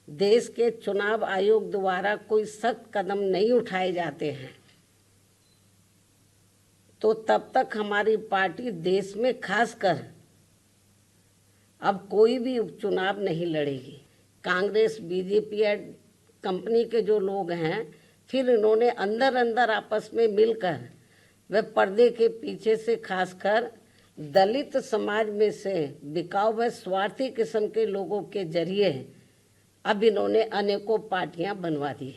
देश के चुनाव आयोग द्वारा कोई सख्त कदम नहीं उठाए जाते हैं तो तब तक हमारी पार्टी देश में खासकर अब कोई भी उपचुनाव नहीं लड़ेगी। कांग्रेस बीजेपी एड कंपनी के जो लोग हैं, फिर इन्होंने अंदर अंदर आपस में मिलकर वे पर्दे के पीछे से खासकर दलित समाज में से बिकाऊ व स्वार्थी किस्म के लोगों के जरिए अब इन्होंने अनेकों पार्टियां बनवा दी।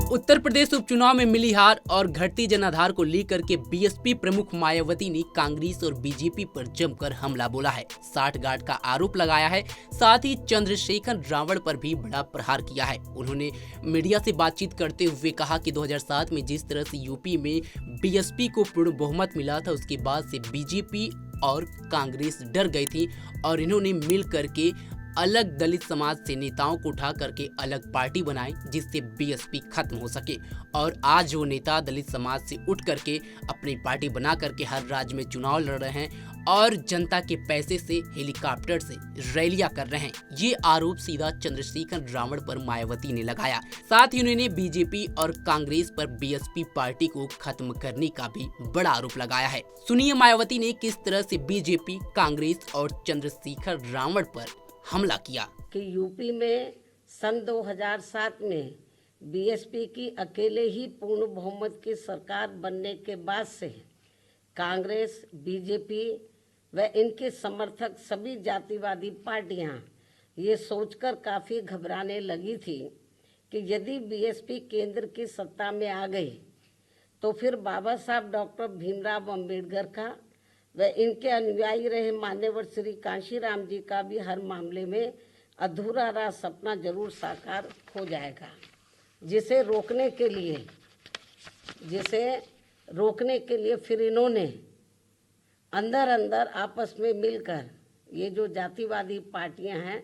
उत्तर प्रदेश उपचुनाव में मिली हार और घटती जनाधार को लेकर के बीएसपी प्रमुख मायावती ने कांग्रेस और बीजेपी पर जमकर हमला बोला है, साठगांठ का आरोप लगाया है। साथ ही चंद्रशेखर रावण पर भी बड़ा प्रहार किया है। उन्होंने मीडिया से बातचीत करते हुए कहा कि 2007 में जिस तरह से यूपी में बीएसपी को पूर्ण बहुमत मिला था, उसके बाद से बीजेपी और कांग्रेस डर गई थी और इन्होंने मिल करके अलग दलित समाज से नेताओं को उठा करके अलग पार्टी बनाई, जिससे बीएसपी खत्म हो सके। और आज वो नेता दलित समाज से उठ करके अपनी पार्टी बना करके हर राज्य में चुनाव लड़ रहे हैं और जनता के पैसे से हेलीकॉप्टर से रैलियां कर रहे हैं। ये आरोप सीधा चंद्रशेखर रावण पर मायावती ने लगाया। साथ ही उन्होंने बीजेपी और कांग्रेस पर बीएसपी पार्टी को खत्म करने का भी बड़ा आरोप लगाया है। सुनिए मायावती ने किस तरह से बीजेपी, कांग्रेस और चंद्रशेखर रावण पर हमला किया। कि यूपी में सन 2007 में बीएसपी की अकेले ही पूर्ण बहुमत की सरकार बनने के बाद से कांग्रेस, बीजेपी व इनके समर्थक सभी जातिवादी पार्टियां ये सोचकर काफ़ी घबराने लगी थी कि यदि बीएसपी केंद्र की सत्ता में आ गई तो फिर बाबा साहब डॉक्टर भीमराव अम्बेडकर का व इनके अनुयायी रहे मान्यवर श्री कांशीराम जी का भी हर मामले में अधूरा रहा सपना जरूर साकार हो जाएगा, जिसे रोकने के लिए फिर इन्होंने अंदर अंदर आपस में मिलकर ये जो जातिवादी पार्टियां हैं,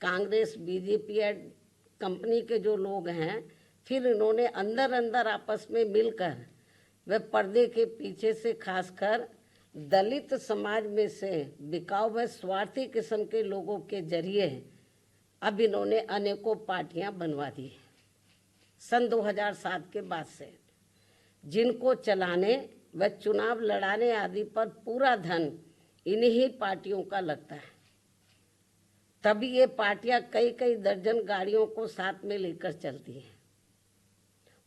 कांग्रेस बीजेपी एड कंपनी के जो लोग हैं, फिर इन्होंने अंदर अंदर आपस में मिलकर वे पर्दे के पीछे से खासकर दलित समाज में से बिकाऊ व स्वार्थी किस्म के लोगों के जरिए अब इन्होंने अनेकों पार्टियां बनवा दी सन 2007 के बाद से, जिनको चलाने व चुनाव लड़ाने आदि पर पूरा धन इन्हीं पार्टियों का लगता है। तभी ये पार्टियां कई कई दर्जन गाड़ियों को साथ में लेकर चलती हैं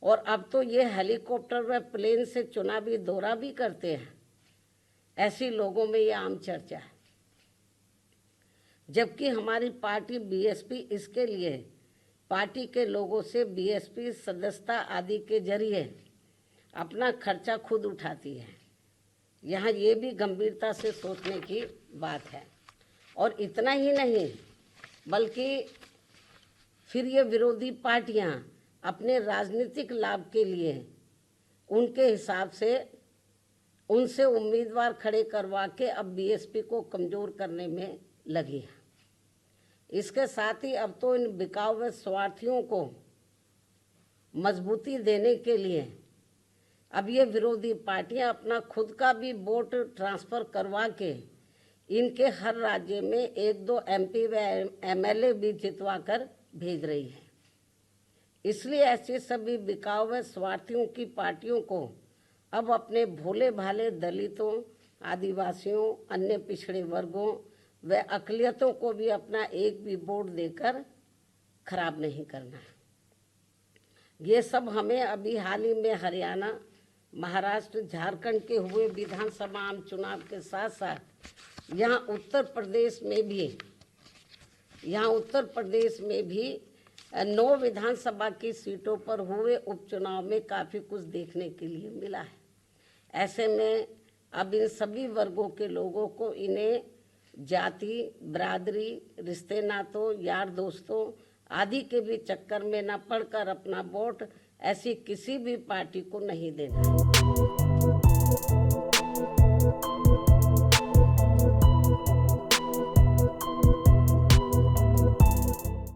और अब तो ये हेलीकॉप्टर व प्लेन से चुनावी दौरा भी करते हैं। ऐसी लोगों में ये आम चर्चा है, जबकि हमारी पार्टी बीएसपी इसके लिए पार्टी के लोगों से बीएसपी सदस्यता आदि के जरिए अपना खर्चा खुद उठाती है। यहाँ ये भी गंभीरता से सोचने की बात है। और इतना ही नहीं, बल्कि फिर ये विरोधी पार्टियाँ अपने राजनीतिक लाभ के लिए उनके हिसाब से उनसे उम्मीदवार खड़े करवा के अब बीएसपी को कमज़ोर करने में लगी है। इसके साथ ही अब तो इन बिकाऊ व स्वार्थियों को मजबूती देने के लिए अब ये विरोधी पार्टियां अपना खुद का भी वोट ट्रांसफ़र करवा के इनके हर राज्य में 1-2 एमपी व एमएलए भी जितवा कर भेज रही है। इसलिए ऐसे सभी बिकाऊ व स्वार्थियों की पार्टियों को अब अपने भोले भाले दलितों, आदिवासियों, अन्य पिछड़े वर्गों व अक़लियतों को भी अपना एक भी वोट देकर खराब नहीं करना है। ये सब हमें अभी हाल ही में हरियाणा, महाराष्ट्र, झारखंड के हुए विधानसभा आम चुनाव के साथ साथ यहाँ उत्तर प्रदेश में भी 9 विधानसभा की सीटों पर हुए उपचुनाव में काफ़ी कुछ देखने के लिए मिला है। ऐसे में अब इन सभी वर्गों के लोगों को इन्हें जाति, बरादरी, रिश्ते नातों, यार दोस्तों आदि के भी चक्कर में न पड़कर अपना वोट ऐसी किसी भी पार्टी को नहीं देना है।